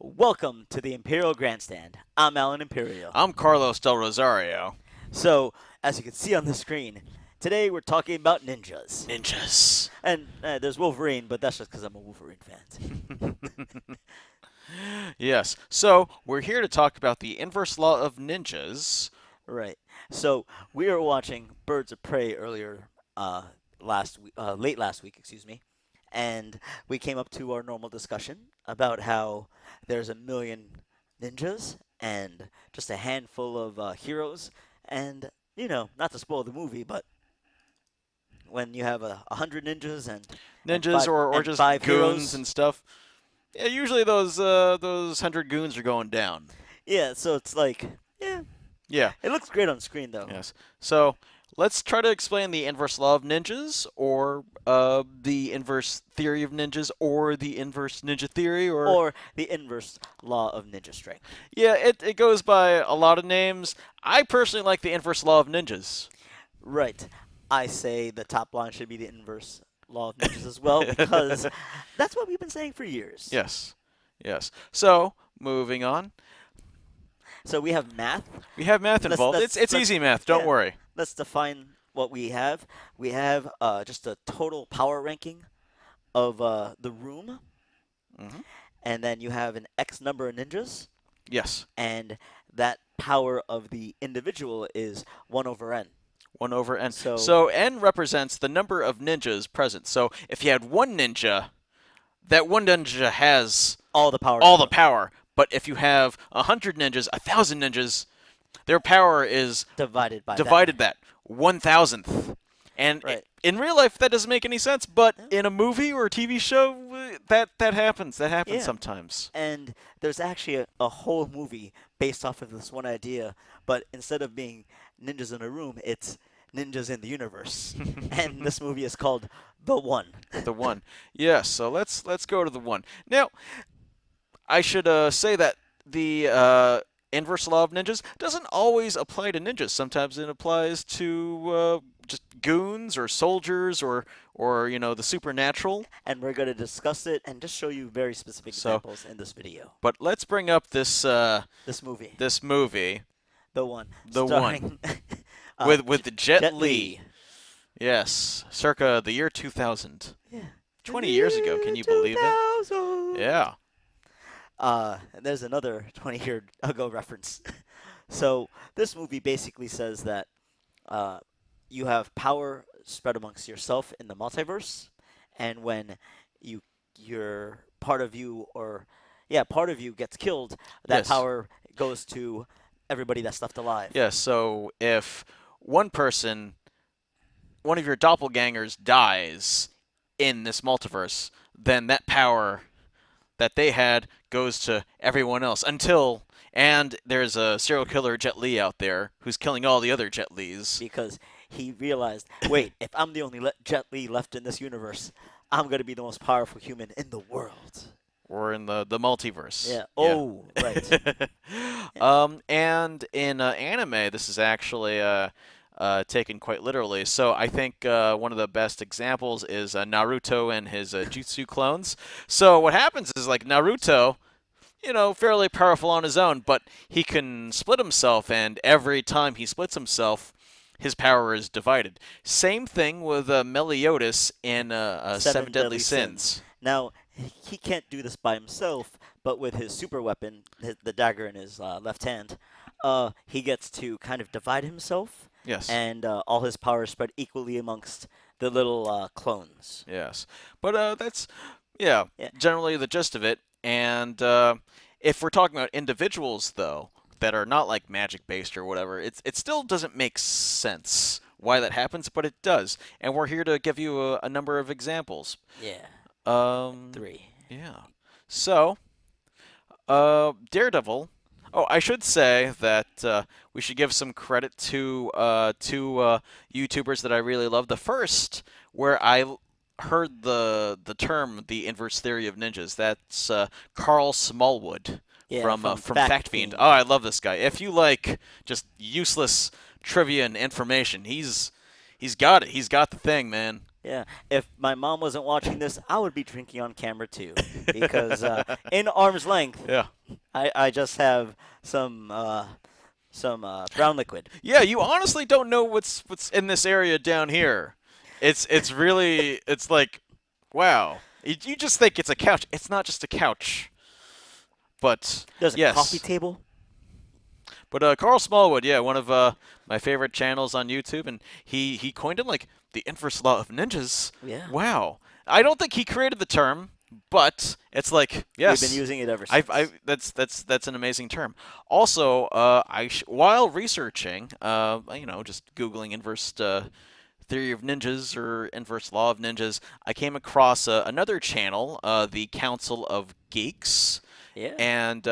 Welcome to the Imperial Grandstand. I'm Alan Imperial. I'm Carlos Del Rosario. So, as you can see on the screen, today we're talking about ninjas. Ninjas. And there's Wolverine, but that's just because I'm a Wolverine fan. Yes. So we're here to talk about the inverse law of ninjas. Right. So, we were watching Birds of Prey earlier late last week, excuse me. And we came up to our normal discussion about how there's a million ninjas and just a handful of heroes. And, not to spoil the movie, but when you have 100 ninjas and Ninjas five or and just five goons heroes. and stuff. Yeah, usually those 100 goons are going down. Yeah, so it's like, yeah, Yeah. it looks great on screen though. Yes. So let's try to explain the inverse law of ninjas, or the inverse theory of ninjas, or the inverse ninja theory, or Or the inverse law of ninja strength. yeah, it goes by a lot of names. I personally like the inverse law of ninjas. Right. I say the top line should be the inverse law of ninjas as well because that's what we've been saying for years. Yes. Yes. So, moving on. So we have math. We have math Let's involved. let's It's let's easy math, don't yeah. worry. Let's define what we have. We have just a total power ranking of the room, Hmm. and then you have an X number of ninjas, Yes. and that power of the individual is 1 over n. 1 over n. So So, n represents the number of ninjas present. So, if you had one ninja, that one ninja has all the power in the all the room power. But if you have 100 ninjas, 1,000 ninjas, their power is divided by that divided many. that 1,000th. And Right. in real life, that doesn't make any sense. But Yeah. in a movie or a TV show, that happens. That happens Yeah. sometimes. And there's actually a whole movie based off of this one idea, but instead of being ninjas in a room, it's ninjas in the universe. And this movie is called The One. The one. Yes. So let's go to the one. Now, I should say that the inverse law of ninjas doesn't always apply to ninjas. Sometimes it applies to just goons or soldiers or the supernatural. And we're going to discuss it and just show you very specific So, examples in this video. but let's bring up This movie, this movie, The One, the one starring uh, with the Jet Jet Li. Li. Yes, circa the year 2000. Yeah. 20 years ago, can you believe it? 2000. Yeah. There's another 20-year ago reference. So this movie basically says that uh, you have power spread amongst yourself in the multiverse, and when your part of you or yeah part of you gets killed, that Yes. power goes to everybody that's left alive. Yes. So if one person, one of your doppelgangers dies in this multiverse, then that power that they had goes to everyone else until. And there's a serial killer Jet Li out there who's killing all the other Jet Lis. Because he realized, wait, if I'm the only Jet Li left in this universe, I'm gonna be the most powerful human in the world. Or in the multiverse. Yeah. Yeah. Oh, right. Yeah. And in anime, this is actually taken quite literally. So I think one of the best examples is Naruto and his jutsu clones. So what happens is like Naruto, fairly powerful on his own, but he can split himself, and every time he splits himself, his power is divided. Same thing with Meliodas in Seven Seven Deadly deadly sins. Sins. Now he can't do this by himself, but with his super weapon, the dagger in his left hand, he gets to kind of divide himself, Yes. and all his power is spread equally amongst the little clones. Yes. But that's, yeah, Yeah. generally the gist of it. And if we're talking about individuals, though, that are not like magic based or whatever, it still doesn't make sense why that happens, but it does. And we're here to give you a number of examples. Yeah. Um, Three. yeah. So, Daredevil. Oh, I should say that we should give some credit to two YouTubers that I really love. The first, where heard the term the inverse theory of ninjas. That's Carl Smallwood Yeah, from Fact Fact Fiend. Fiend. Oh, I love this guy. If you like just useless trivia and information, he's got it. He's got the thing, man. Yeah, if my mom wasn't watching this, I would be drinking on camera too, because in arm's length, Yeah. I just have some brown liquid. Yeah, you honestly don't know what's in this area down here. It's really it's like wow. You just think it's a couch. It's not just a couch. But There's a coffee yes. table. But Carl Smallwood, yeah, one of my favorite channels on YouTube, and he coined it like the inverse law of ninjas. Yeah, Wow. I don't think he created the term, but it's like we've been yes, using it ever I since. that's an amazing term. Also, while researching, just googling inverse theory of ninjas or inverse law of ninjas, I came across another channel, the Council of Geeks, Yeah, and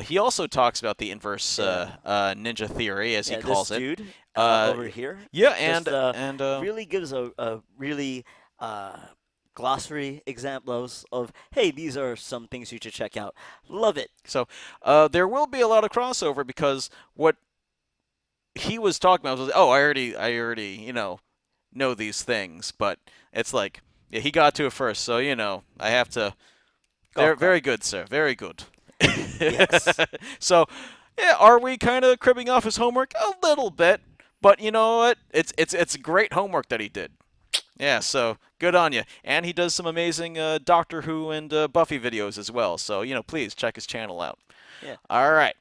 he also talks about the inverse yeah, ninja theory, as he yeah. This calls it. dude Uh, over here yeah, just and really gives a really uh, glossary examples of hey, these are some things you should check out. Love it. so there will be a lot of crossover because what he was talking about was, oh, I already, know these things, but it's like, yeah, he got to it first, so I have to. Golf clap. Very good, sir. Very good. Yes. So, yeah, are we kind of cribbing off his homework a little bit? But you know what? It's great homework that he did. Yeah, so good on you. And he does some amazing Doctor Who and Buffy videos as well. So please check his channel out. Yeah. All right,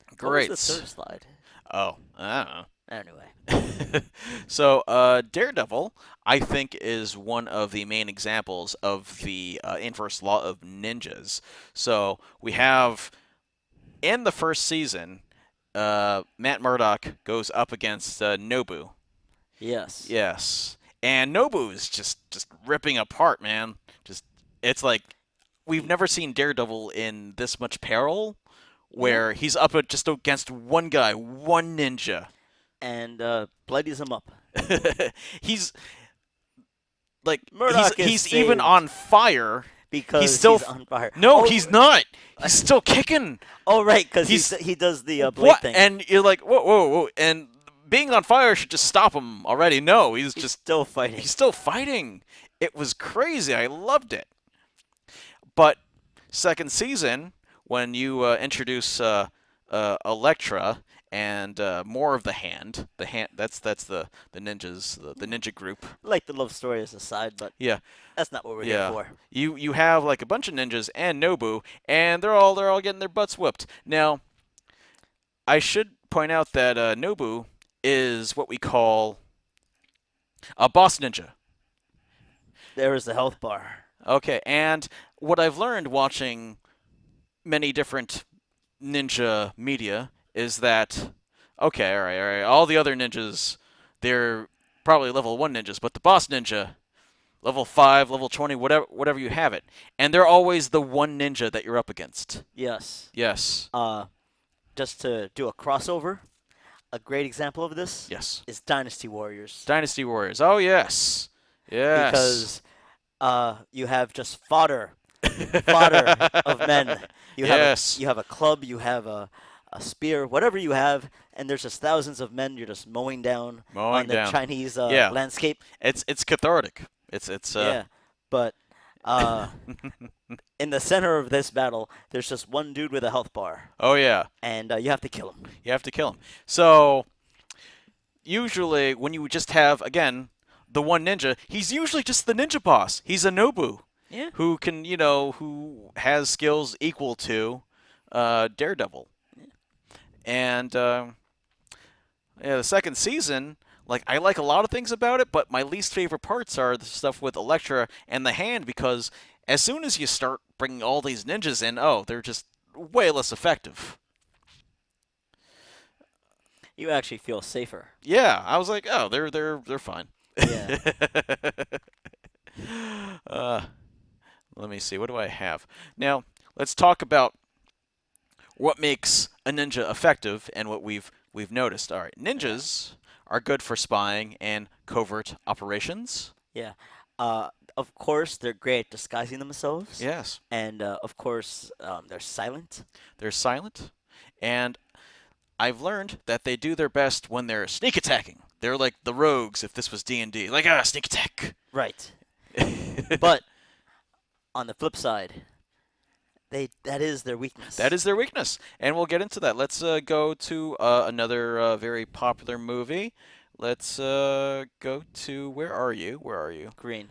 What was the great. third slide? Oh, I don't know. Anyway. So, Daredevil, I think, is one of the main examples of the inverse law of ninjas. So, we have in the first season, Matt Murdock goes up against Nobu. Yes. Yes, and Nobu is just ripping apart, man. Just it's like we've He, never seen Daredevil in this much peril, yeah. where he's up just against one guy, one ninja. And bloodies him up. He's like Murdoch is he's even saved on fire. He's because still he's on fire. no, Oh, he's not. He's still kicking. oh right, because He's he does the blade what? thing. And you're like, whoa, whoa, whoa! And being on fire should just stop him already. No, He's still fighting. he's still fighting. It was crazy. I loved it. But second season, when you introduce Elektra and more of the hand that's the ninjas, the ninja group. Like the love story as a side, but Yeah, that's not what we're here yeah. for. You have like a bunch of ninjas and Nobu, and they're all getting their butts whooped. Now, I should point out that Nobu is what we call a boss ninja. There is the health bar. Okay, and what I've learned watching many different ninja media is that okay, all right, all the other ninjas they're probably level 1 ninjas, but the boss ninja level 5, level 20, whatever you have it. And they're always the one ninja that you're up against. Yes. Yes. Uh, just to do a crossover, a great example of this Yes. is Dynasty Warriors, Dynasty Warriors. Oh yes. Yes. because you have just fodder of men. Yes. You have a club, you have a spear, whatever you have, and there's just thousands of men you're just mowing down on Mowing the down. Chinese Yeah. landscape. It's cathartic. It's Yeah, but uh, in the center of this battle, there's just one dude with a health bar, oh yeah. and you have to kill him. You have to kill him. So usually when you just have again the one ninja, he's usually just the ninja boss. He's a Nobu Yeah, who can, who has skills equal to Daredevil. And yeah, the second season, like I like a lot of things about it, but my least favorite parts are the stuff with Elektra and the hand because as soon as you start bringing all these ninjas in, oh, they're just way less effective. you actually feel safer. Yeah, I was like, oh, they're fine. Yeah. uh, let me see. What do I have now? Let's talk about what makes a ninja effective and what we've noticed. All right, Yeah. ninjas are good for spying and covert operations. Yeah. Of course, they're great at disguising themselves, Yes, and of course, they're silent. they're silent, and I've learned that they do their best when they're sneak attacking. They're like the rogues if this was D&D. Like, sneak attack. Right. But on the flip side, that is their That weakness. is their weakness, and we'll get into that. Let's go to another very popular movie. Let's go to where are you? Where are you? Green.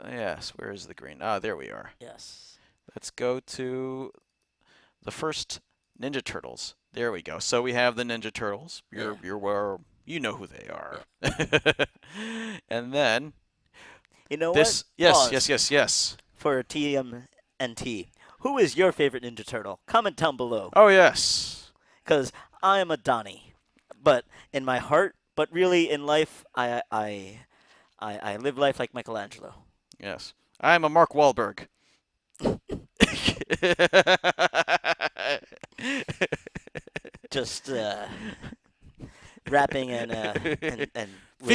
Yes, where is the green? Ah, there we are. Yes. Let's go to the first Ninja Turtles. There we go. So we have the Ninja Turtles. Yeah. You're where you know who they are. Yeah. And then You know what? this. Yes, yes, Pause yes, yes. for TMNT. Who is your favorite Ninja Turtle? Comment down below. Oh yes. Because I am a Donnie, but in my heart, but really in life, I live life like Michelangelo. Yes. I'm a Mark Wahlberg. Just rapping and with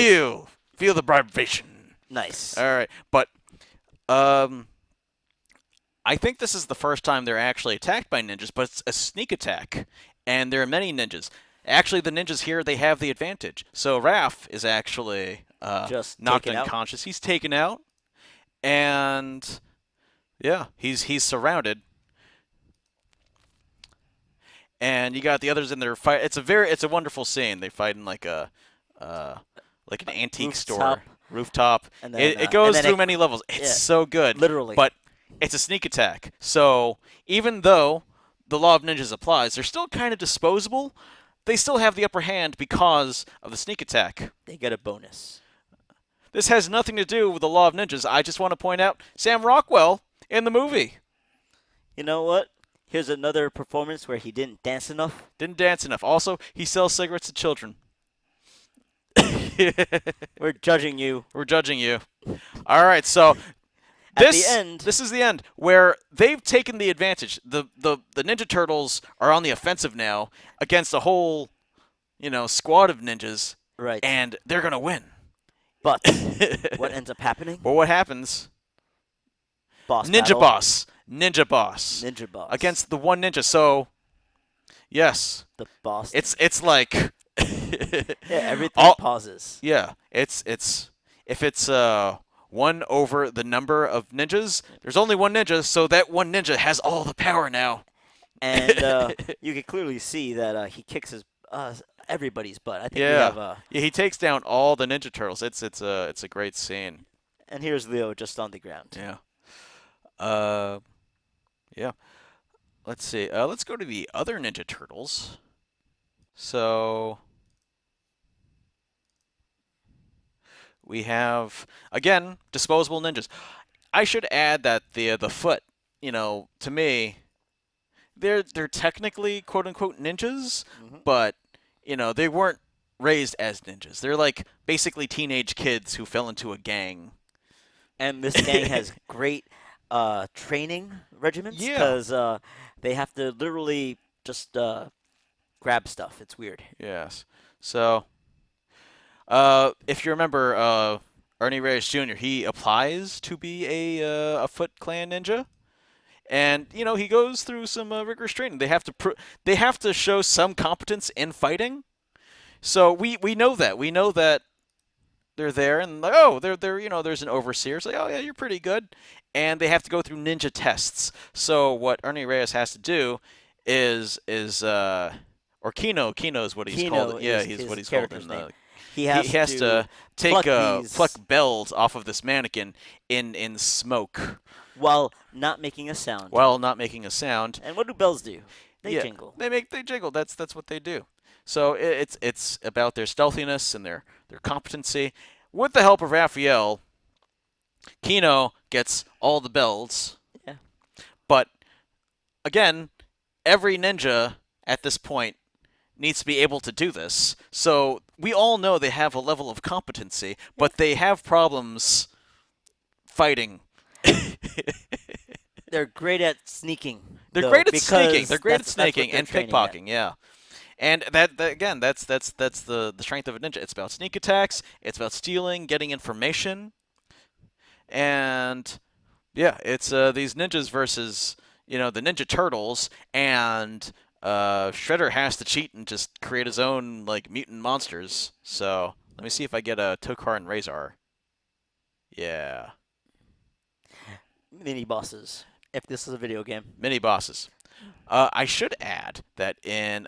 Feel the vibration. nice. All right, but um, I think this is the first time they're actually attacked by ninjas, but it's a sneak attack, and there are many ninjas. Actually, the ninjas here they have the advantage. So Raph is actually Just knocked taken out. unconscious. He's taken out, and yeah, he's surrounded. And you got the others in there fight. It's a wonderful scene. They fight in uh, like an antique Rooftop, store rooftop. and It and goes then through many levels. It's yeah, so good, literally. but it's a sneak attack. So even though the law of ninjas applies, they're still kind of disposable. They still have the upper hand because of the sneak attack. They get a bonus. This has nothing to do with the law of ninjas. I just want to point out Sam Rockwell in the movie You know what? Here's another performance where he didn't dance enough. didn't dance enough. Also, he sells cigarettes to children. We're judging you. We're judging you. All right, so At the end, this is the end where they've taken the advantage. The Ninja Turtles are on the offensive now against a whole, squad of ninjas, right. and they're gonna win. But what ends up happening? Well, what happens? Boss Ninja battle. Boss, Ninja Boss Ninja boss. against the one ninja. So, yes, the boss. it's like yeah, everything all, pauses. yeah, it's if it's one over the number of ninjas, there's only one ninja, so that one ninja has all the power now. And you can clearly see that he kicks his everybody's butt. I think we Yeah. have Yeah, he takes down all the Ninja Turtles. It's a great scene. and here's Leo just on the ground. Yeah. Uh yeah. Let's see. Let's go to the other Ninja Turtles. So we have again disposable ninjas. I should add that the foot, to me, they're technically quote unquote ninjas, Hmm. but they weren't raised as ninjas. They're like basically teenage kids who fell into a gang. And this gang has great training regiments Yeah. because they have to literally just grab stuff. It's weird. Yes. So, if you remember, Ernie Reyes Jr. he applies to be a Foot Clan ninja, and he goes through some rigorous training. They have to show some competence in fighting. So we know that they're there, and like, oh, they're there's an overseer. It's like, oh yeah, you're pretty good, and they have to go through ninja tests. So what Ernie Reyes has to do is or Kino is what he's Kino called. Yeah, is he's his what he's called character's in name. the. He He has has to to take pluck these pluck bells off of this mannequin in smoke while not making a sound. while not making a sound. And what do bells do? They Yeah, jingle. they jiggle. That's what they do. So it's about their stealthiness and their competency. With the help of Raphael, Kino gets all the bells. Yeah. But again, every ninja at this point needs to be able to do this. So we all know they have a level of competency, but they have problems fighting. They're great at sneaking. They're though, great at because sneaking. They're great at that's what sneaking they're and training at. pickpocketing. Yeah. And that again, that's the strength of a ninja. It's about sneak attacks. It's about stealing, getting information, and yeah, it's these ninjas versus the Ninja Turtles, and Shredder has to cheat and just create his own like mutant monsters. So Let me see if I get a Tokar and Razor. Yeah, Mini bosses. If this is a video game. mini bosses. I should add that in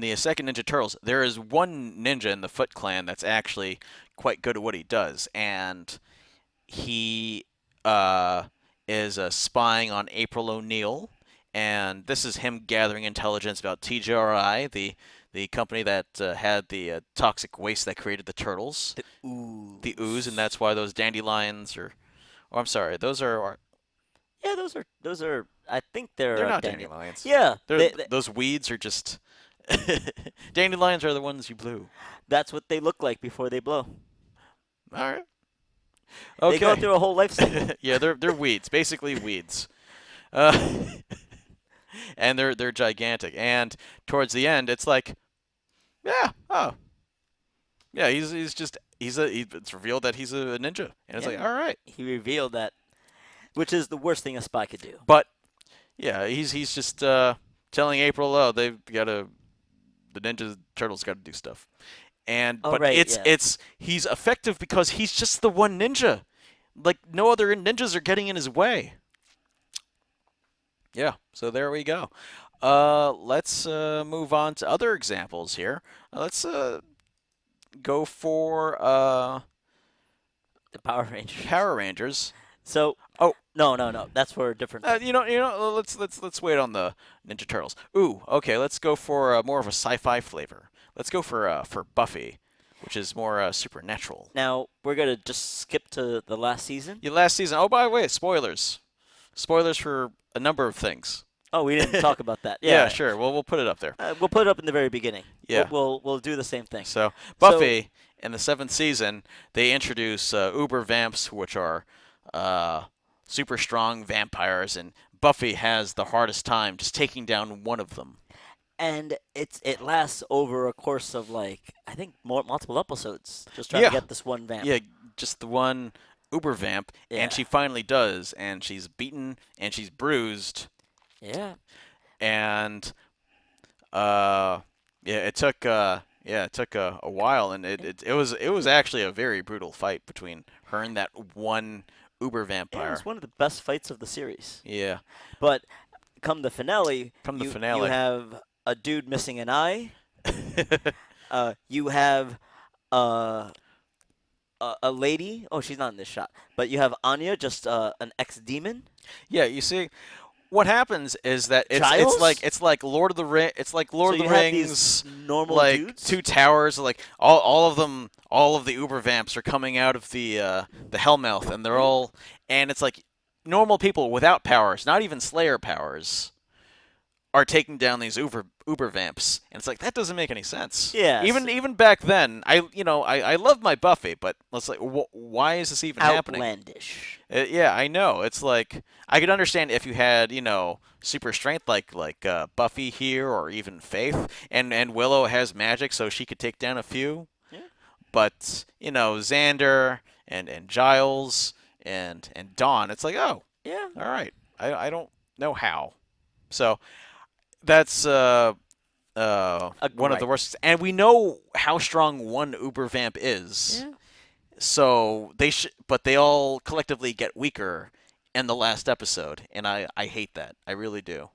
the second Ninja Turtles, there is one ninja in the Foot Clan that's actually quite good at what he does, and he uh, is spying on April O'Neil, and this is him gathering intelligence about TJRI, the company that had the toxic waste that created the turtles, The the ooze, and ooze. that's why those dandelions are. Oh, I'm sorry, those are. Yeah, those are. I think they're They're not Daniel. dandelions. Yeah, Those weeds are just. Dandelions are the ones you blew. that's what they look like before they blow. All right. They go Okay. through a whole life cycle. Yeah, they're weeds, basically weeds. Uh, and they're gigantic. And towards the end, it's like, yeah, oh, yeah, he's just it's revealed that he's a ninja, and it's Yeah, like, all right, he revealed that, which is the worst thing a spy could do. but yeah, he's just telling April, oh, they've got to the Ninja Turtles got to do stuff, and Oh but right, it's yeah. it's he's effective because he's just the one ninja, like no other ninjas are getting in his way. Yeah, so there we go. Let's move on to other examples here. Let's go for The Power Rangers. Power Rangers. So Oh, no, no, no. That's for a different thing. let's wait on the Ninja Turtles. Ooh, okay, let's go for more of a sci-fi flavor. Let's go for Buffy, which is more supernatural. Now we're gonna just skip to the last season. Yeah, last season. Oh, by the way, spoilers. Spoilers for a number of things. Oh, we didn't talk about that. Yeah, Yeah, sure. Well, we'll put it up there. we'll put it up in the very beginning. We'll Yeah. we'll do the same thing. So So Buffy in the seventh season, they introduce Uber Vamps, which are uh, super strong vampires, and Buffy has the hardest time just taking down one of them. and it lasts over a course of like I think multiple episodes, just trying to Yeah, get this one vamp. yeah, just the one Uber Vamp, and Yeah, she finally does, and she's beaten and she's bruised, yeah, and uh, yeah, it took a while, and it was actually a very brutal fight between her and that one Uber yeah. It vampire. was one of the best fights of the series. Yeah, But come the finale, from the you finale. have a dude missing an eye. You have uh, a lady. Oh, she's not in this shot. But you have Anya, just an ex demon. Yeah, you see, what happens is that Giles. it's like Lord of the Ring, it's like So Lord of you the have these Rings, normal like dudes. two towers, like all of them, all of the Uber vamps are coming out of the Hellmouth, and they're Yeah. all, and it's like normal people without powers, not even Slayer powers, are taking down these Uber vamps, and it's like that doesn't make any sense. Yes. Even back then, I love my Buffy, but let's like, why is this even happening? Outlandish. Yeah, I know. It's like I could understand if you had, super strength like Buffy here or even Faith, and Willow has magic, so she could take down a few. Yeah. But Xander and Giles and Dawn, it's like, oh, Yeah. all right. I don't know how. So that's A one of the gripe. worst, and we know how strong one Uber Vamp is. Yeah. So but they all collectively get weaker in the last episode, and I hate that. I really do.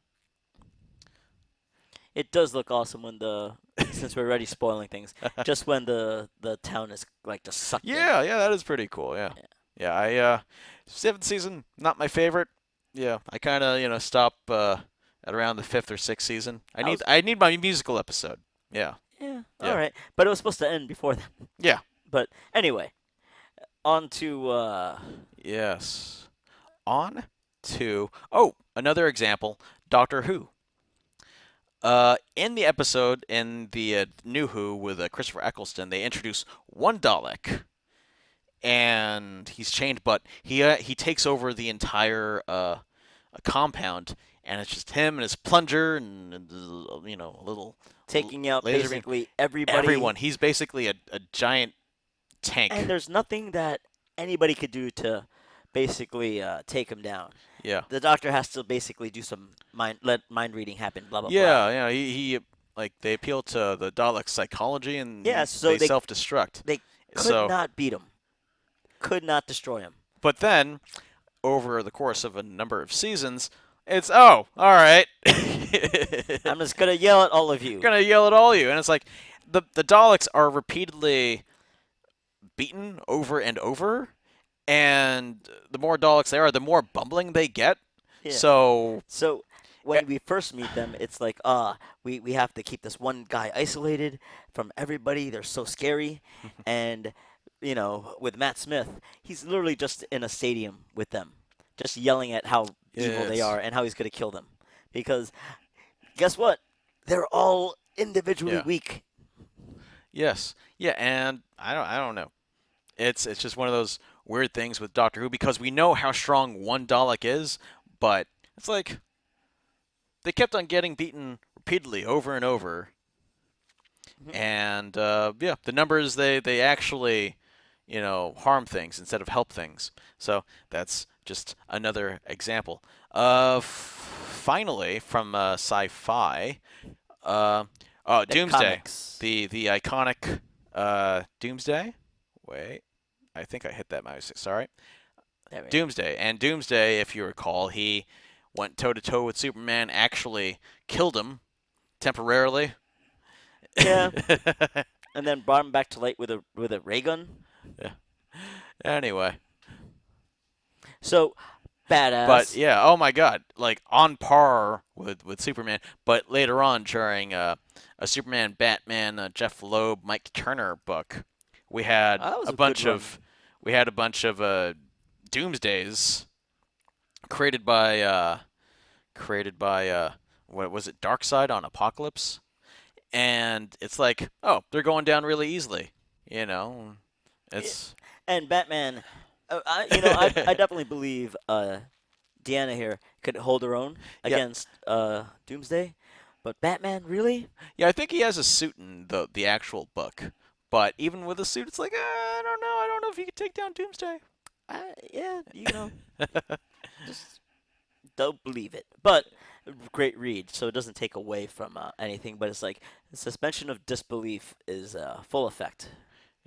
It does look awesome when the since we're already spoiling things, just when the town is like just sucked in. Yeah, yeah, that is pretty cool. Yeah, Yeah. yeah. Seventh season, not my favorite. Yeah, I kind of stop at around the fifth or sixth season. I I need was I need my musical episode. Yeah, yeah, all yeah, right. But it was supposed to end before that. yeah. But anyway, on to Yes. On to another example, Doctor Who. In the episode in the New Who with Christopher Eccleston, they introduce one Dalek, and he's chained, but he takes over the entire compound, and it's just him and his plunger and a little taking out laser beam. basically everybody, Everyone. He's basically a giant tank. and there's nothing that anybody could do to basically take him down. Yeah. The doctor has to basically do some let mind reading happen. Blah blah blah. Yeah, yeah. He Like they appeal to the Dalek psychology Yeah, and so they self-destruct. they could So, not beat him, could not destroy him. but then over the course of a number of seasons, it's oh, all right. I'm just gonna yell at all of you. Gonna yell at all you, and it's like the Daleks are repeatedly beaten over and over, and the more Daleks there are, the more bumbling they get. Yeah. So, So eh, when we first meet them, it's like, we have to keep this one guy isolated from everybody. They're so scary. And, with Matt Smith, he's literally just in a stadium with them, just yelling at how evil they yes, are and how he's going to kill them. Because guess what? They're all individually yeah, weak. yes, yeah, and I don't know. It's just one of those weird things with Doctor Who because we know how strong one Dalek is, but it's like they kept on getting beaten repeatedly over and over, Mhm. and yeah, the numbers they actually harm things instead of help things. So that's just another example. Finally, from sci-fi, uh, oh, The Doomsday, comics. the iconic Doomsday. Wait, I think I hit that mouse. Sorry, There we go. Doomsday. And Doomsday, if you recall, he went toe to toe with Superman, actually killed him temporarily. Yeah, and then brought him back to light with a ray gun. Yeah. Anyway, So but badass. yeah, oh my God, like on par with Superman. But later on, during a Superman, Batman, Jeff Loeb, Mike Turner book, we had That was a a good bunch run. of Doomsdays created by what was it, Darkseid on Apocalypse, and it's like, oh, they're going down really easily, you know. Yeah. It's And Batman, I definitely believe Deanna here could hold her own yeah, against Doomsday, but Batman really? yeah. I think he has a suit in the actual book, but even with a suit, it's like I don't know. I don't know if he could take down Doomsday. Yeah, just don't believe it. But great read, so it doesn't take away from anything. But it's like the suspension of disbelief is full effect.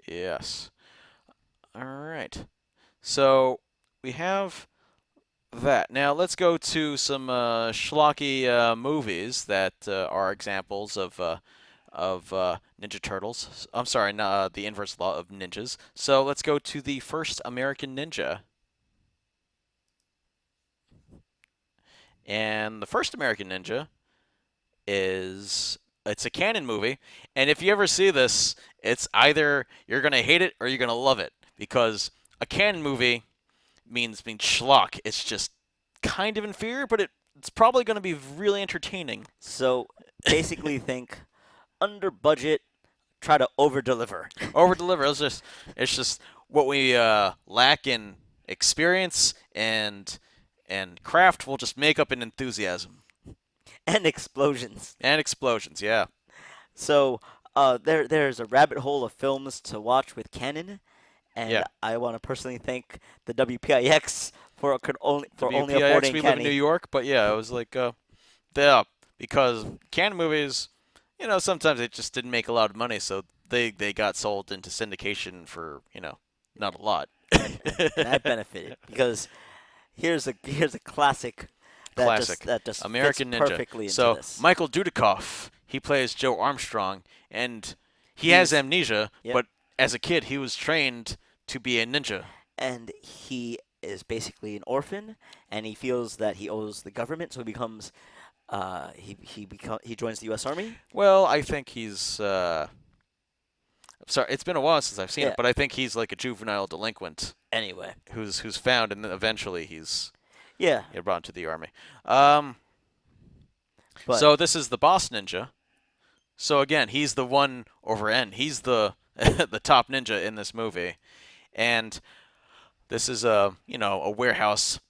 Yes. All right. So we have that. Now let's go to some schlocky movies that are examples of Ninja Turtles. I'm sorry, the inverse law of ninjas. So let's go to the first American Ninja. And the first American Ninja is it's a canon movie, and if you ever see this, it's either you're gonna hate it or you're gonna love it because a canon movie means schlock. It's just kind of inferior, but it's probably gonna be really entertaining. So basically, think under budget, try to over deliver. Over deliver. It's just what we lack in experience and craft. We'll just make up in enthusiasm And explosions. and explosions. Yeah, So there's a rabbit hole of films to watch with Canon, and yeah. I want to personally thank the WPIX for only WPIX. affording We live in New Canon. York, but yeah, it was like yeah, because canon movies, sometimes they just didn't make a lot of money, so they got sold into syndication for not a lot. And I benefited because here's a classic that just Classic. that just fits American Ninja. perfectly into So this. Michael Dudikoff, he plays Joe Armstrong, and he has He's amnesia, Yep, but as a kid he was trained to be a ninja. and he is basically an orphan, and he feels that he owes the government, so he becomes he joins the U.S. Army. Well, I think he's sorry, it's been a while since I've seen it, Yeah. but I think he's like a juvenile delinquent Anyway, who's found, and then eventually he's yeah, brought into the army. Um, but so this is the boss ninja. So again, he's the one over N. He's the the top ninja in this movie, and this is a warehouse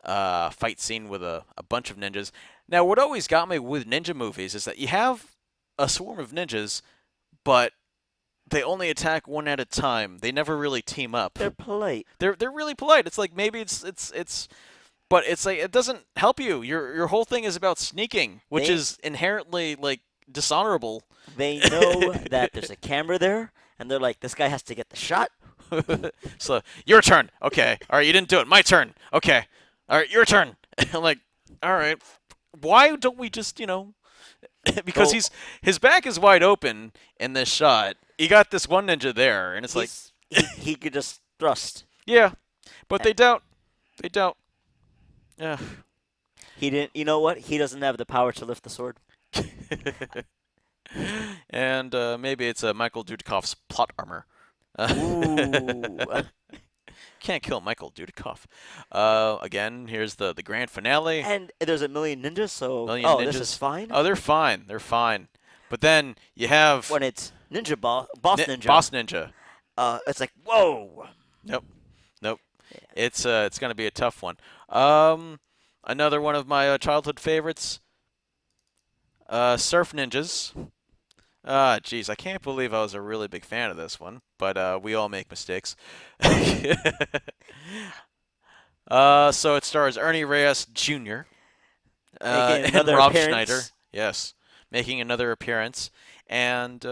fight scene with a bunch of ninjas. Now, what always got me with ninja movies is that you have a swarm of ninjas, but they only attack one at a time. They never really team up. they're polite. They're really polite. It's like maybe it's but it's like it doesn't help you. Your whole thing is about sneaking, which They is inherently like dishonorable. They know that there's a camera there, and they're like, this guy has to get the shot. So your turn. Okay. All right. You didn't do it. My turn. Okay. All right. Your turn. I'm like, all right. Why don't we just, because Go. his back is wide open in this shot. You got this one ninja there, and it's like, He could just thrust. yeah, but they don't. They don't. Yeah. He didn't. You know what? He doesn't have the power to lift the sword. And maybe it's Michael Dudikoff's plot armor. Ooh. Can't kill Michael Dudikoff. Again, here's the grand finale. And there's a million ninjas, so Million ninjas. this is fine. Oh, they're fine. They're fine. But then you have When it's boss ninja, Boss Ninja. it's like whoa. Nope. Nope. Yeah. It's gonna be a tough one. Another one of my childhood favorites. Surf Ninjas. Geez, I can't believe I was a really big fan of this one, but we all make mistakes. So it stars Ernie Reyes Jr. Making And another Rob appearance. Schneider. Yes, making another appearance, and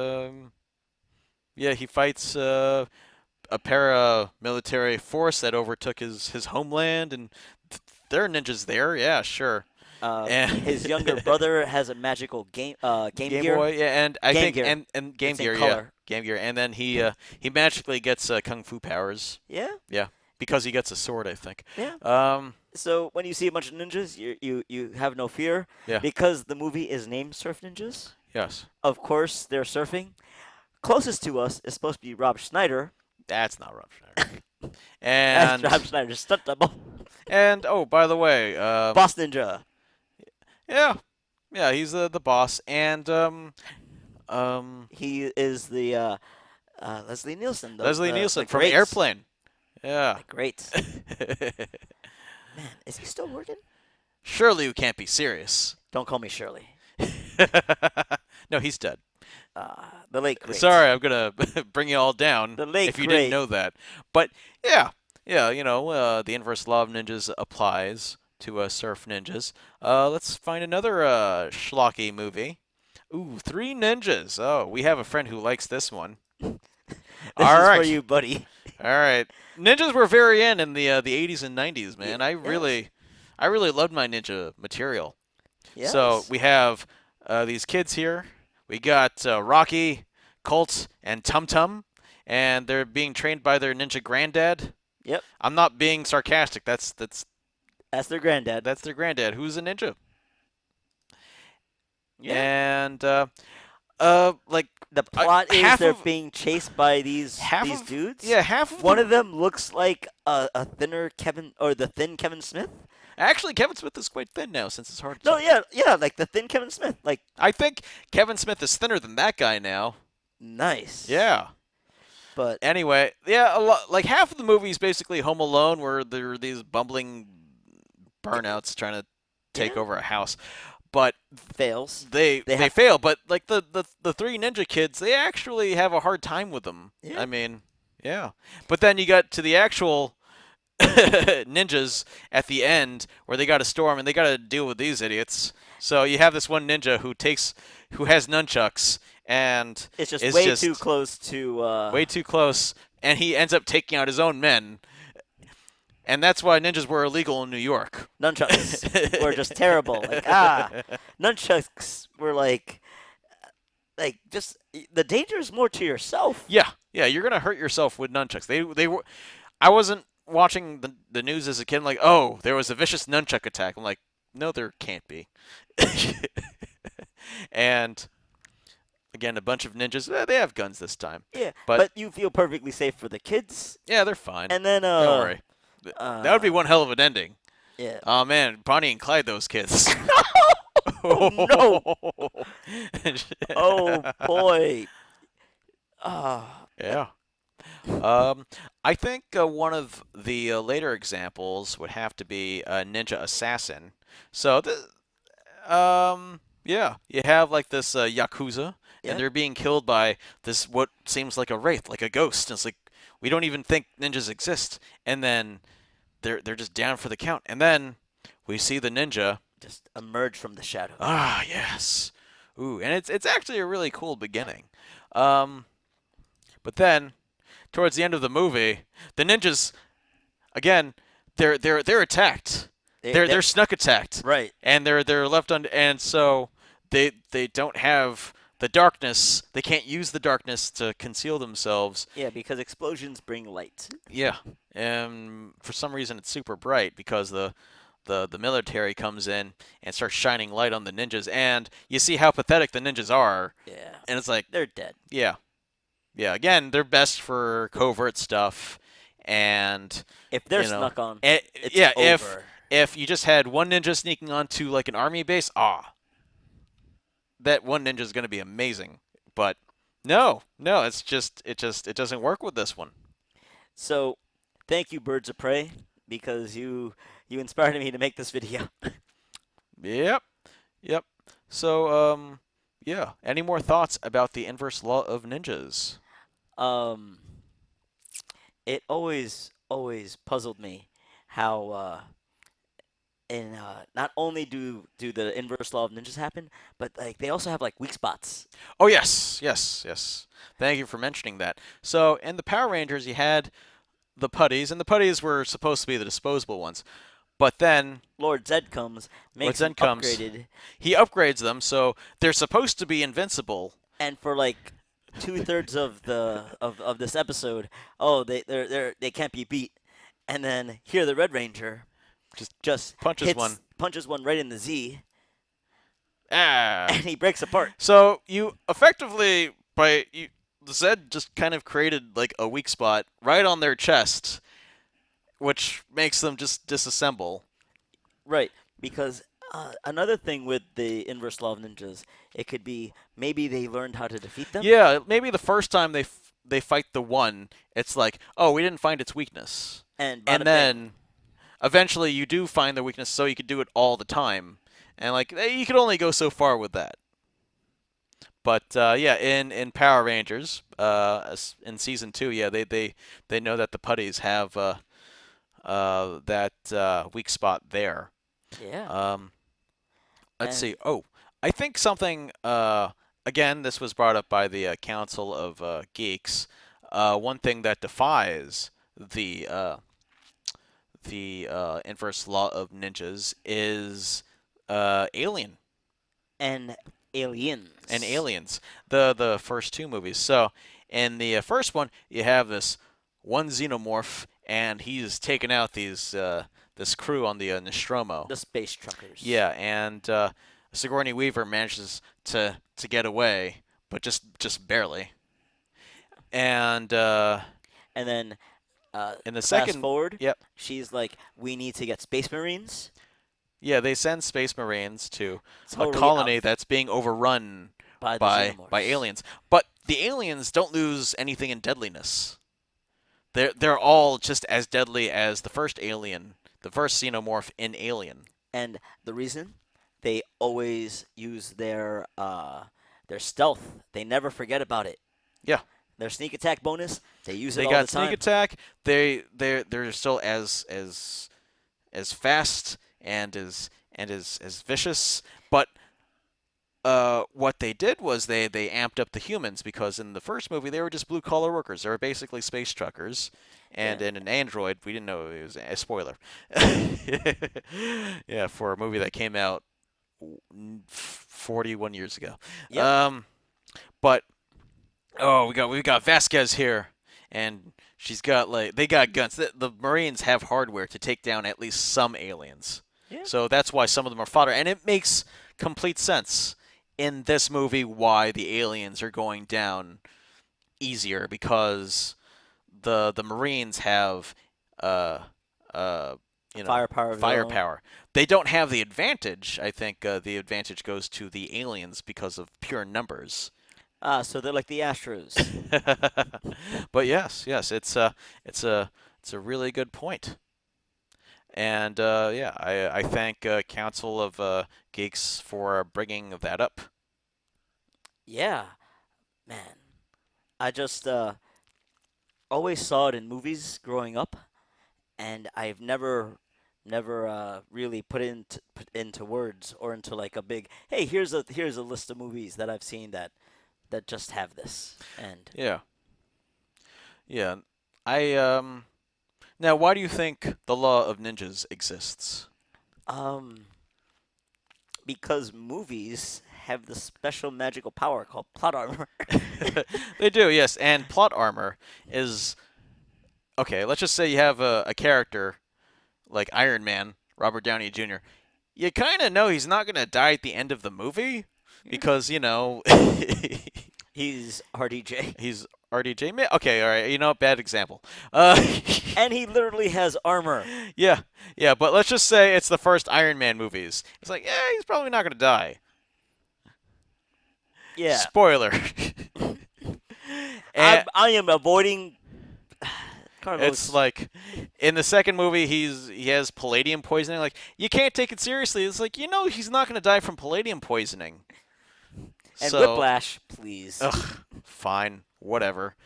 yeah, he fights a paramilitary force that overtook his homeland, and there are ninjas there. Yeah, sure. And His younger brother has a magical Game Game Gear. Boy, yeah, and I Game think Gear. and Game It's in Gear, yeah, color. Game Gear, and then he magically gets kung fu powers. Yeah, Yeah, because he gets a sword, I think. yeah. Um, So when you see a bunch of ninjas, you have no fear yeah, because the movie is named Surf Ninjas. yes, Of course, they're surfing. Closest to us is supposed to be Rob Schneider. that's not Rob Schneider. That's And Rob Schneider's stunt double. oh, by the way, Boss Ninja. yeah, yeah, he's the boss, and He is the Leslie Nielsen. Leslie Nielsen the from greats. Airplane. Yeah. The greats. Man, is he still working? Surely you can't be serious. Don't call me Shirley. No, he's dead. The late great. Sorry, I'm gonna bring you all down The late if you great. didn't know that. But yeah, yeah, the inverse law of ninjas applies to Surf Ninjas. Let's find another schlocky movie. Ooh, Three Ninjas. Oh, we have a friend who likes this one. This All is right, for you, buddy. all right. Ninjas were very in the 80s and 90s, man. Yeah, I really loved my ninja material. yes. So we have these kids here. We got Rocky, Colt, and Tum Tum, and they're being trained by their ninja granddad. Yep. I'm not being sarcastic. That's That's their granddad. that's their granddad, who's a ninja. Yeah. And like The plot is half they're of being chased by these half of dudes. yeah, half of One them, of them looks like a thinner Kevin or the thin Kevin Smith. actually Kevin Smith is quite thin now since his heart No, attack. yeah, like the thin Kevin Smith. Like I think Kevin Smith is thinner than that guy now. nice. Yeah. But Anyway, yeah, like half of the movie is basically Home Alone, where there are these bumbling burnouts trying to take Yeah. over a house, but fails. they They have- fail. But like the three ninja kids, they actually have a hard time with them. Yeah. I mean, yeah. But then you got to the actual ninjas at the end, where they got to storm and they got to deal with these idiots. So you have this one ninja who has nunchucks and It's just is way just too close to. way too close, and he ends up taking out his own men. And that's why ninjas were illegal in New York. Nunchucks were just terrible. Like nunchucks were like just the danger is more to yourself. Yeah, yeah, you're gonna hurt yourself with nunchucks. They were. I wasn't watching the news as a kid. Like, oh, there was a vicious nunchuck attack. I'm like, no, there can't be. And again, a bunch of ninjas. They have guns this time. Yeah, But- but you feel perfectly safe for the kids. Yeah, they're fine. And then Don't worry. That would be one hell of an ending. Yeah. Oh man, Bonnie and Clyde, those kids. Oh, no. Oh boy. Yeah. I think one of the later examples would have to be Ninja Assassin. So, yeah, you have like this yakuza, Yeah. and they're being killed by this what seems like a wraith, like a ghost. And it's like we don't even think ninjas exist, and then they're just down for the count, and then we see the ninja. Just emerge from the shadows. Ah, yes. Ooh, and it's actually a really cool beginning. Um, but then towards the end of the movie, the ninjas again, they're attacked. They They're snuck attacked, right. and they're left on, and so they don't have the darkness. They can't use the darkness to conceal themselves. Yeah, because explosions bring light. Yeah, and for some reason it's super bright because the military comes in and starts shining light on the ninjas, and you see how pathetic the ninjas are, Yeah, and it's like, they're dead. yeah, yeah. Again, they're best for covert stuff, and If they're you know, snuck on, eh, it's yeah. over. If you just had one ninja sneaking onto like an army base, that one ninja is going to be amazing. But no, no, it doesn't work with this one. So, thank you, Birds of Prey, because you inspired me to make this video. Yep, yep. So yeah. Any more thoughts about the inverse law of ninjas? um, it always puzzled me how and not only do the inverse law of ninjas happen, but like they also have like weak spots. Oh yes, yes, yes. Thank you for mentioning that. So in the Power Rangers, you had the putties, and the putties were supposed to be the disposable ones. But then Lord Zed comes, Lord makes them Zen comes, upgraded, he upgrades them, so they're supposed to be invincible. and for like 2/3 of of this episode, oh they can't be beat. And then here the Red Ranger Just just punches one. punches one right in the Z, Ah. and he breaks apart. So you effectively Zed just kind of created like a weak spot right on their chest, which makes them just disassemble. Right, because another thing with the inverse law of ninjas, it could be maybe they learned how to defeat them, Yeah, maybe the first time they fight the one, it's like, oh, we didn't find its weakness, and and bada bing. then eventually you do find the weakness, so you could do it all the time, and like you could only go so far with that. But yeah, in Power Rangers, in season two, yeah, they know that the putties have that weak spot there. Yeah, Um, let's and see. Oh, I think something. Again, this was brought up by the Council of Geeks. One thing that defies the uh, the inverse law of ninjas is Alien and and aliens. Aliens, the first two movies. So in the first one, you have this one xenomorph, and he's taken out this crew on the Nostromo. The space truckers. Yeah, and Sigourney Weaver manages to get away, but just barely. And And then in the fast second, forward, yep, she's like, "We need to get space marines." yeah, they send Space Marines to a Totally out colony that's being overrun by the by xenomorphs. aliens. But the aliens don't lose anything in deadliness. They're all just as deadly as the first alien, the first xenomorph in Alien. And the reason they always use their stealth. They never forget about it. Yeah, Their sneak attack bonus, they use it they all the got sneak time. attack. They're still as fast and as vicious. But what they did was they amped up the humans because in the first movie they were just blue collar workers. They were basically space truckers. And Yeah. in an android, we didn't know it was a spoiler. Yeah, for a movie that came out 41 years ago. Yep. Um, but oh, we got Vasquez here, and she's got like they got guns. The Marines have hardware to take down at least some aliens, Yeah. so that's why some of them are fodder, and it makes complete sense in this movie why the aliens are going down easier because the Marines have uh uh Firepower of their own. firepower. They don't have the advantage. I think the advantage goes to the aliens because of pure numbers. So they're like the Astros. But yes, yes, it's a it's a really good point. And yeah, I thank Council of Geeks for bringing that up. Yeah, man. I just always saw it in movies growing up, and I've never never really put into words or into like a big, hey, here's a list of movies that I've seen that just have this. And Yeah. Yeah. I Now, why do you think the law of ninjas exists? um because movies have the special magical power called plot armor. They do, yes. And plot armor is okay. Let's just say you have a character like Iron Man, Robert Downey Jr. You kind of know he's not gonna die at the end of the movie because He's RDJ. he's RDJ. Okay, all right. You know, bad example. Uh, And he literally has armor. yeah, yeah. But let's just say it's the first Iron Man movies. It's like, yeah, he's probably not gonna die. Yeah. Spoiler. I And I am avoiding it's Carlos. like in the second movie he has palladium poisoning. Like you can't take it seriously. It's like he's not gonna die from palladium poisoning. And So, Whiplash, please. ugh, fine, whatever.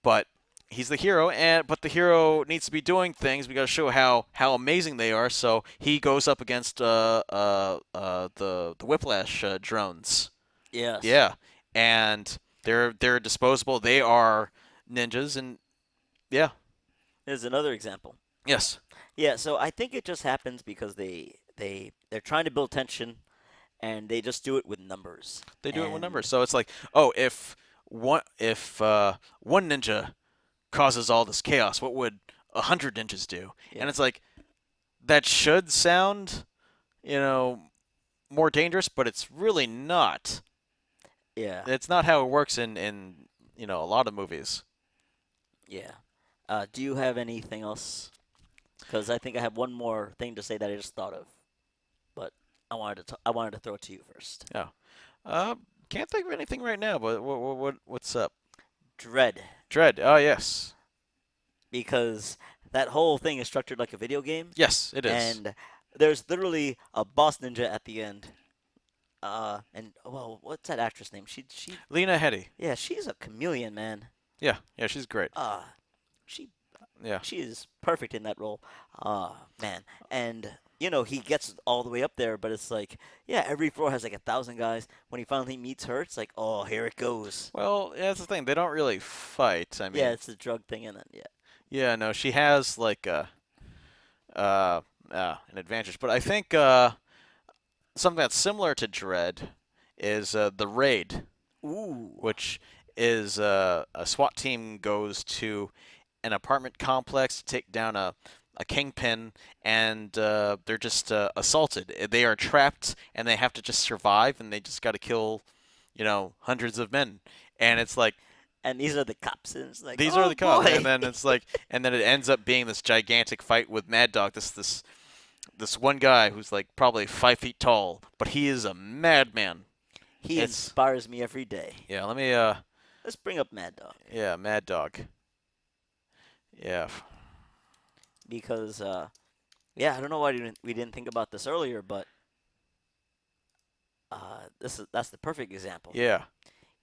But he's the hero, and but the hero needs to be doing things. We got to show how amazing they are. So he goes up against the Whiplash drones. Yes. Yeah, and they're disposable. They are ninjas, and yeah, There's another example. yes, Yeah, so I think it just happens because they're trying to build tension and they just do it with numbers. they do it with And numbers. So it's like, oh, if one ninja causes all this chaos, what would 100 ninjas do? yeah. And it's like that should sound, you know, more dangerous, but it's really not. Yeah. It's not how it works in a lot of movies. Yeah. Do you have anything else? Because I think I have one more thing to say that I just thought of, but I wanted to throw it to you first. Yeah. Uh, can't think of anything right now, but what's up? Dread, Dread. Oh yes, because that whole thing is structured like a video game, yes, it is. and there's literally a boss ninja at the end. And well, what's that actress name? Lena Headey. Yeah, she's a chameleon, man. Yeah, yeah, she's great. Uh, she Yeah. she is perfect in that role. Man, and he gets all the way up there, but it's like, yeah, every floor has like 1,000 guys. When he finally meets her, it's like, oh, here it goes. Well, yeah, that's the thing. They don't really fight. I Yeah, mean, it's the drug thing, and then yeah, yeah, no, she has like uh, an advantage, but I think something that's similar to Dread is the Raid, ooh, which is a SWAT team goes to an apartment complex to take down a kingpin, and they're just assaulted. They are trapped, and they have to just survive, and they just got to kill, hundreds of men. And it's like and these are the cops, and it's like, these are oh the cops, and boy, then it's like, and then it ends up being this gigantic fight with Mad Dog. This one guy who's like probably 5 feet tall, but he is a madman. he It's inspires me every day. yeah. Let me Let's bring up Mad Dog yeah, Mad Dog. Yeah. because yeah, I don't know why we didn't think about this earlier, but that's the perfect example. Yeah.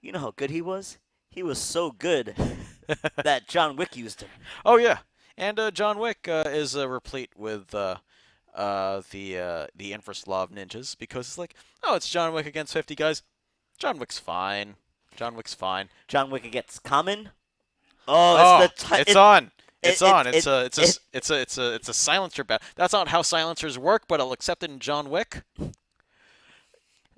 You know how good he was? He was so good that John Wick used him. Oh yeah, and John Wick is replete with the inverse law of ninjas because it's like, oh, it's John Wick against 50 guys. John Wick's fine. John Wick's fine. John Wick gets common. Oh, Oh, it's the it's on. it It's on. it it, It's a silencer battle. That's not how silencers work, but I'll accept it in John Wick.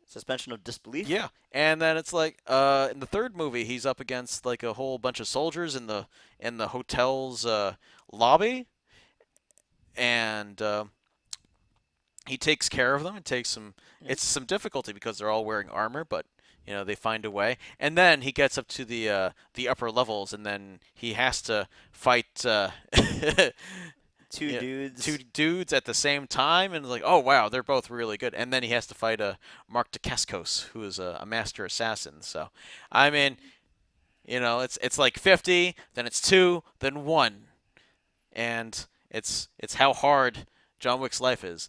suspension of disbelief. Yeah, and then it's like in the third movie, he's up against like a whole bunch of soldiers in the hotel's lobby, and he takes care of them. It takes some Mm. it's some difficulty because they're all wearing armor, but they find a way. And then he gets up to the upper levels, and then he has to fight Two yeah, two dudes. dudes at the same time, and it's like, oh wow, they're both really good. And then he has to fight Mark Dacascos, who is a master assassin. So, I mean, it's like 50, then it's two, then one, and it's how hard John Wick's life is.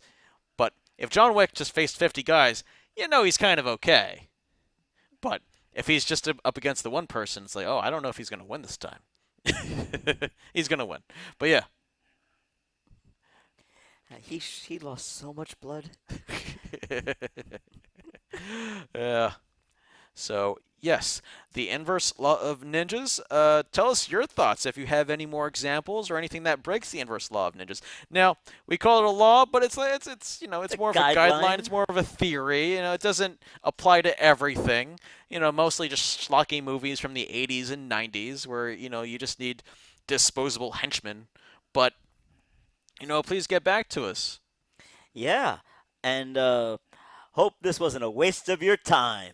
But if John Wick just faced 50 guys, he's kind of okay. But if he's just up against the one person, it's like, oh, I don't know if he's gonna win this time. He's gonna win, but yeah, He lost so much blood. Yeah. So, yes, the inverse law of ninjas. Tell us your thoughts if you have any more examples or anything that breaks the inverse law of ninjas. Now, we call it a law, but it's It's it's a more of a guideline. It's guideline. more of a theory. It doesn't apply to everything. Mostly just schlocky movies from the 80s and 90s where you just need disposable henchmen. But please get back to us. Yeah, and hope this wasn't a waste of your time.